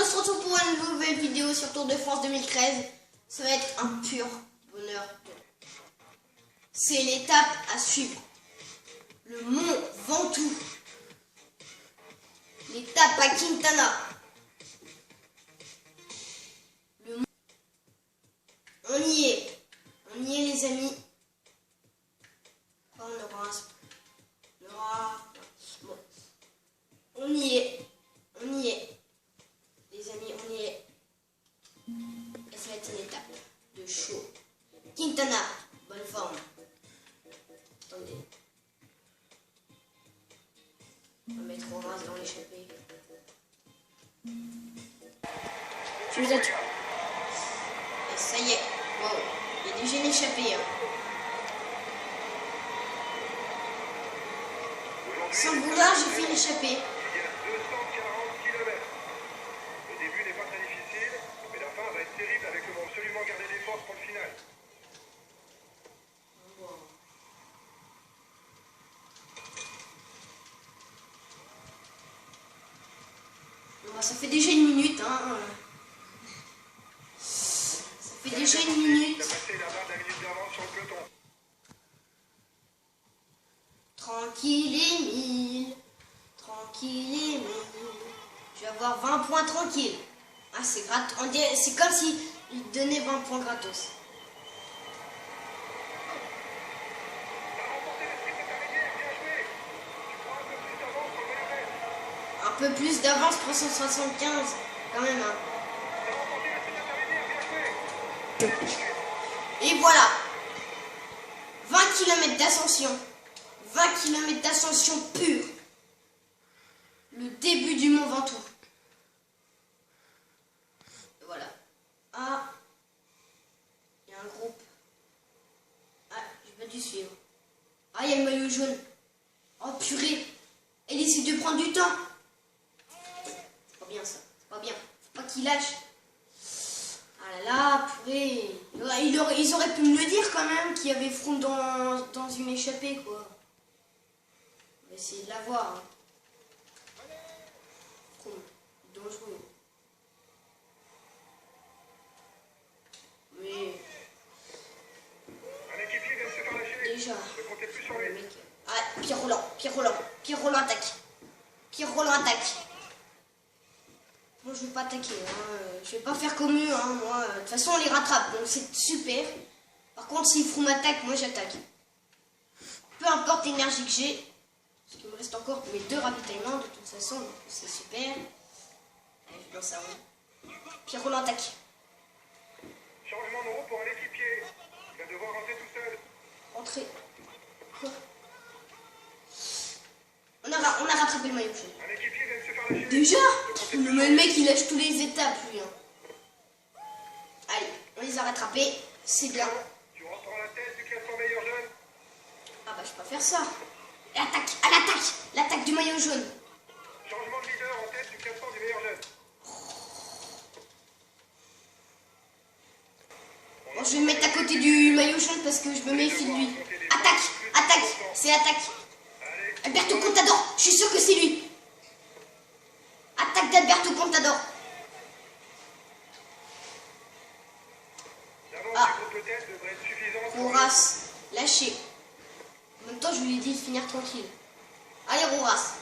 se retrouve pour une nouvelle vidéo sur Tour de France 2013. Ça va être un pur bonheur. C'est l'étape à suivre. Le mont Ventoux. L'étape à Quintana. On y est. On y est les amis. Oh, on aura bon. On y est. On y est. Les amis, on y est. Et ça va être une étape de chaud. Quintana, bonne forme. Attendez. On va mettre au ras dans l'échappée. Je vous attends. Et ça y est. Wow. Il y a déjà une échappée. Hein. Sans le vouloir, j'ai fait une échappée. Il y a 240 km. Le début n'est pas très difficile, mais la fin va être terrible avec le vont absolument garder des forces pour le final. Bon, ça fait déjà une minute. Hein. Ça fait déjà une minute. Il a passé la barre d'1 minute d'avance sur le peloton. Tranquille Émile, tranquille Émile, je vais avoir 20 points tranquille. Ah c'est gratos, c'est comme si il donnait 20 points gratos. T'as remporté le sprint intermédiaire, bien joué. Tu prends un peu plus d'avance pour le reste. Un peu plus d'avance, 375 quand même. Hein. T'as remporté le sprint intermédiaire, bien joué. Et voilà, 20 km d'ascension. 20 km d'ascension pure. Le début du mont Ventoux. Voilà. Ah. Il y a un groupe. Ah, j'ai pas dû suivre. Ah, il y a le maillot jaune. Oh purée. Elle essaie de prendre du temps. C'est pas bien ça. C'est pas bien. Faut pas qu'il lâche. Ah là là, purée. Ils auraient pu me le dire quand même qu'il y avait Froome dans une échappée quoi. On va essayer de la voir. Hein. Froome, dangereux. Mais Un équipier vient de se faire lâcher. déjà. Ne comptez plus sur Le lui. mec. Ah, Pierre Roland attaque. Pierre Roland attaque. Moi je vais pas attaquer. Hein. Je vais pas faire comme eux. Hein. Moi, de toute façon on les rattrape. Donc c'est super. Par contre si Froome attaque, moi j'attaque. Peu importe l'énergie que j'ai. Parce qu'il me reste encore mes 2 ravitaillements de toute façon, donc c'est super. Allez, je lance ça. Pierre Roland attaque. Changement de roue pour un équipier. Il va devoir rentrer tout seul. Entrée. Quoi on a rattrapé le maillot jaune. Un équipier vient de se faire lâcher. Déjà le mec il lâche tous les étapes lui. Hein. Allez, on les a rattrapés. C'est bien. Tu reprends la tête du classement meilleur jeune. Ah bah je peux pas faire ça. L'attaque, à l'attaque. L'attaque du maillot jaune. Changement de leader en tête du classement du meilleur jeune. Bon, je vais me mettre à côté du maillot jaune parce que je me méfie de lui. Attaque, c'est attaque. Alberto Contador, je suis sûr que c'est lui. Attaque d'Alberto Contador. L'avance du groupe de tête devrait être suffisante pour Roras, lâché. En même temps, je lui ai dit de finir tranquille. Allez, Roras,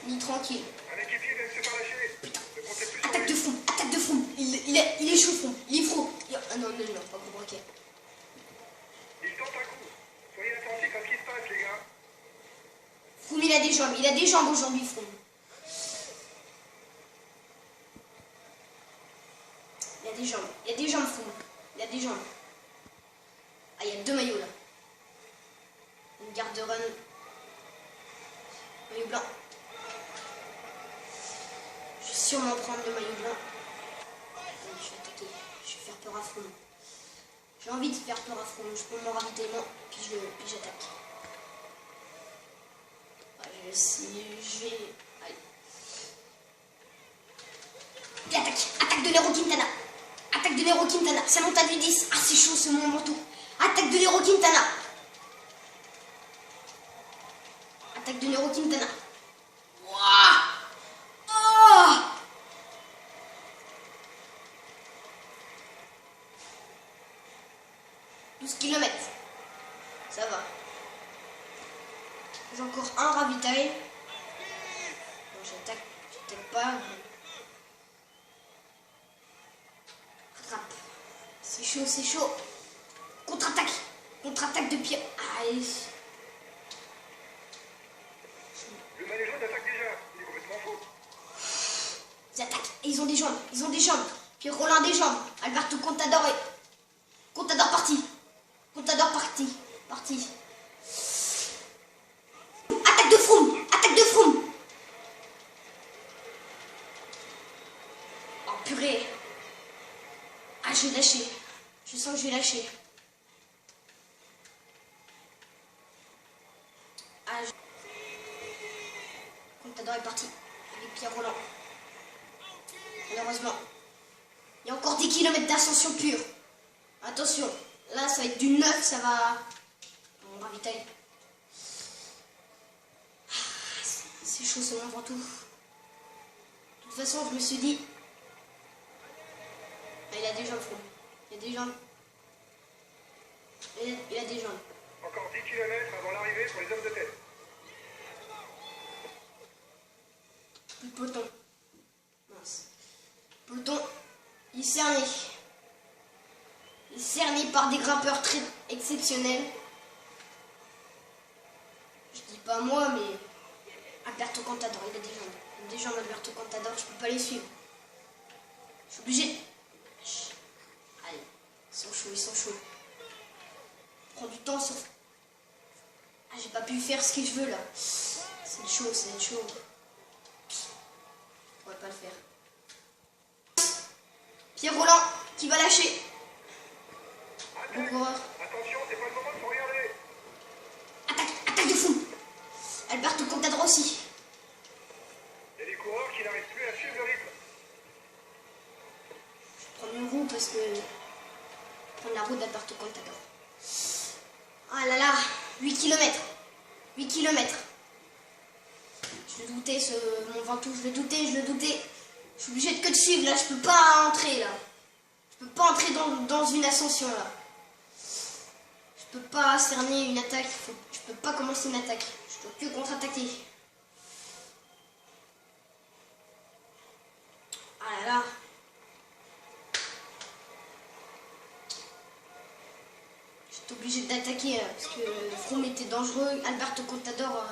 finis tranquille. un équipier vient de se faire lâcher. Ne comptez plus sur Attaque de lui. Froome, attaque de Froome. Il est chaud, Froome. Il est froid. Ah non, pas gros braquet. Il tente un coup. Soyez attentifs à ce qui se passe, les gars. Froome, il a des jambes aujourd'hui, Froome. Il a des jambes, Froome. Il a des jambes. Ah, il y a 2 maillots là. Une garde run. Maillot blanc. Je vais sûrement prendre le maillot blanc. Allez, je vais attaquer. Je vais faire peur à Froome. J'ai envie de faire peur à Froome. Je prends mon ravitaillement, puis j'attaque. Je vais... Allez. Puis attaque de l'Héro Quintana. Attaque de l'Héro Quintana. Ça monte à du 10. Ah, c'est chaud ce moment tout. Attaque de l'Héro Quintana. Attaque de l'Héro Quintana. Wouah. Oh, 12 km. Ça va. J'ai encore un ravitail. Bon, j'attaque pas. Rattrape. C'est chaud, c'est chaud. Contre-attaque. Contre-attaque de Pierre. Allez. Le maillot jaune attaque déjà. Il est complètement fou. Ils attaquent. Et ils ont des jambes. Ils ont des jambes. Pierre Rollin a des jambes. Alberto Contador est... Contador parti. Contador parti. Parti. Attaque de Froome. Attaque de Froome. Oh purée. Ah, je vais lâcher. Je sens que je vais lâcher. Ah, Contador est parti. Avec Pierre Rollin. Malheureusement. Il y a encore 10 km d'ascension pure. Attention. Là, ça va être du 9. Ça va... On ravitaille. C'est chaud ce moment tout. De toute façon, je me suis dit... Ah, il a des jambes, Froome. Il a des jambes. Il a des jambes. Encore 10 km avant l'arrivée pour les hommes de tête. Plus de peloton. Mince. Peloton, il est cerné. Il est cerné par des grimpeurs très exceptionnels. Je dis pas moi, mais Alberto Contador, il a des jambes. Il a des jambes, Alberto Contador, je peux pas les suivre. Je suis obligé. Allez, ils sont chauds, ils sont chauds. Prends du temps sur... Ah, j'ai pas pu faire ce que je veux là. C'est chaud, c'est chaud. Je pourrais pas le faire. Pierre Rollin qui va lâcher. Bon coureur. Attention, c'est pas le moment de se regarder. Attaque de fou. Alberto Contador aussi. Il y a des coureurs qui n'arrivent plus à suivre le rythme. Je vais prendre une roue parce que... Je vais prendre la roue d'Alberto Contador. Ah là là, 8 km. 8 km. Je le doutais, mon Ventoux, je le doutais. Je suis obligée de que de suivre là, je peux pas entrer là. Je peux pas entrer dans une ascension là. Je peux pas cerner une attaque, je peux pas commencer une attaque. Je dois que contre-attaquer. Ah là là. J'étais obligée d'attaquer parce que Froome était dangereux. Alberto Contador.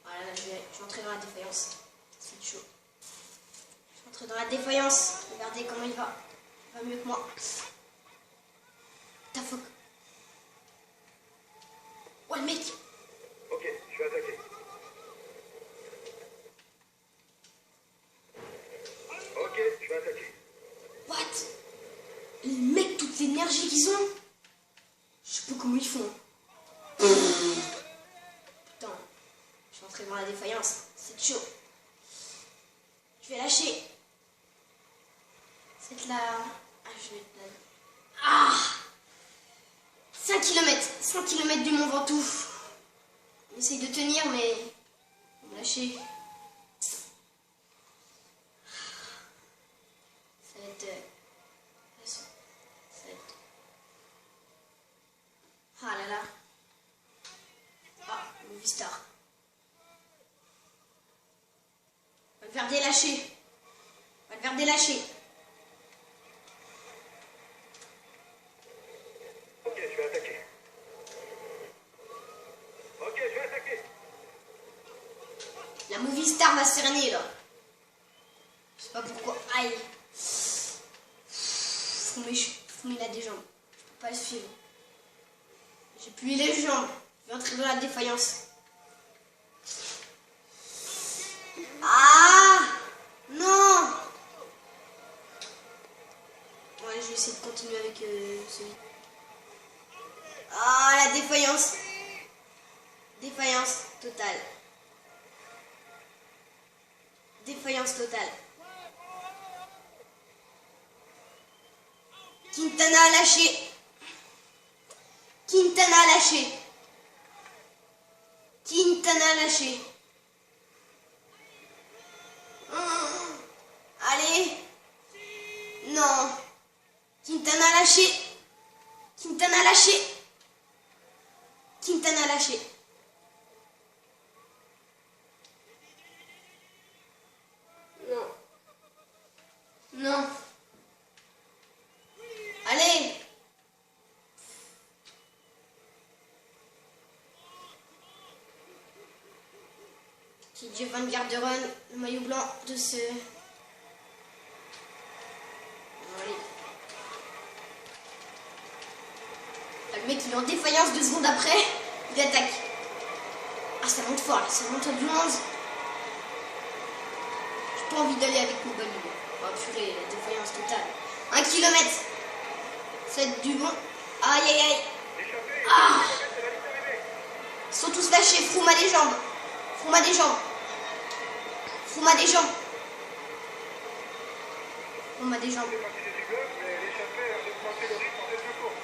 Voilà, là, je vais entrer dans la défaillance. C'est chaud. Je vais entrer dans la défaillance. Regardez comment il va. Il va mieux que moi. Tafoc. Ouais, le mec. Ok, je vais attaquer. Ok, je vais attaquer. What? Les mecs, toute l'énergie qu'ils ont. Je sais pas comment ils font. Putain. Je suis entré dans la défaillance. C'est chaud. Je vais lâcher. C'est là. Ah, je vais être là. Ah! 5 km. 5 km du Mont Ventoux. On essaye de tenir, mais... On va lâcher. Ça va être... Ça va être... Ah là là. Ah, Movistar. On va le faire délâcher. On va le faire délâcher. Ok, je vais attaquer. Ok, je vais attaquer. La Movistar va cerner là. Je sais pas pourquoi. Aïe. Froome, il a des jambes. Je peux pas le suivre. J'ai plié les jambes. Je vais entrer dans la défaillance. Ah non. Ouais, je vais essayer de continuer avec celui. Ah, la défaillance. Défaillance totale. Défaillance totale. Quintana a lâché. Quintana a lâché. Quintana a lâché. Allez. Non. Quintana a lâché. Quintana TJ Van Garderen, le maillot blanc de ce... Allez. Là, le mec il est en défaillance 2 secondes après, il attaque. Ah ça monte fort là, ça monte du 11. J'ai pas envie d'aller avec mon bolide. Oh purée, la défaillance totale. 1 km. C'est du bon. Aïe aïe aïe. Ah. Ils sont tous lâchés, Froome a des jambes. Froome a des jambes. Froome a des jambes. Froome a des jambes.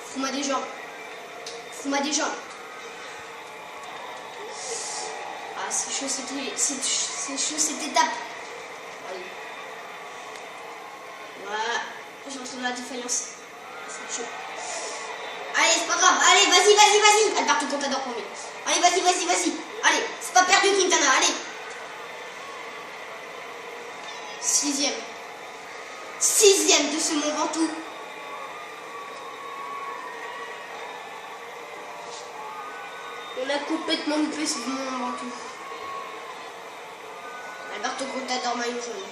Froome a des jambes. Froome a des jambes. Ah c'est chaud cette étape. Allez. Voilà. J'ai entré dans la défaillance. C'est chaud. Allez, c'est pas grave. Allez, vas-y. Alberto Contador premier. Allez, vas-y. Allez, c'est pas perdu Quintana. Allez. 6e. 6e de ce Mont Ventoux. On a complètement loupé ce Mont Ventoux. Alberto Contador maillot jaune.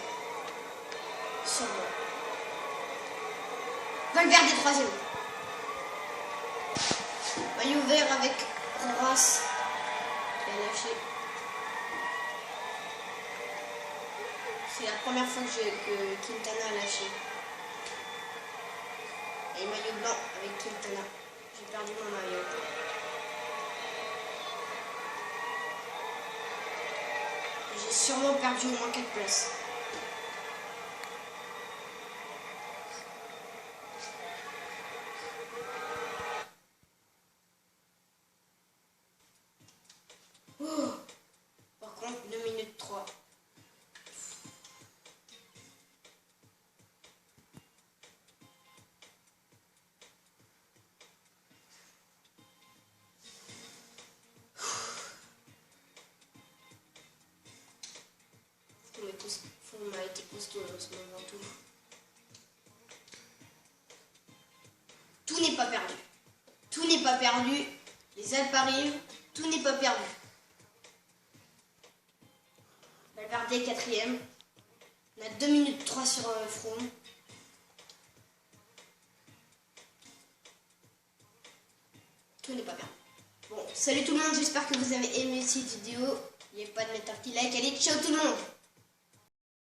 Sûrement. Valverde 3e. Maillot vert avec Roras qui a lâché. C'est la première fois que Quintana a lâché. Et maillot blanc avec Quintana. J'ai perdu mon maillot. J'ai sûrement perdu au moins 4 places. Oh, par contre, 2 minutes 3. Froome a été costaud dans ce moment tout. Tout n'est pas perdu. Tout n'est pas perdu. Les Alpes arrivent. Tout n'est pas perdu. Valverde 4e. On a 2 minutes 3 sur Froome. Tout n'est pas perdu. Bon, salut tout le monde, j'espère que vous avez aimé cette vidéo. N'oubliez pas de mettre un petit like. Allez, ciao tout le monde!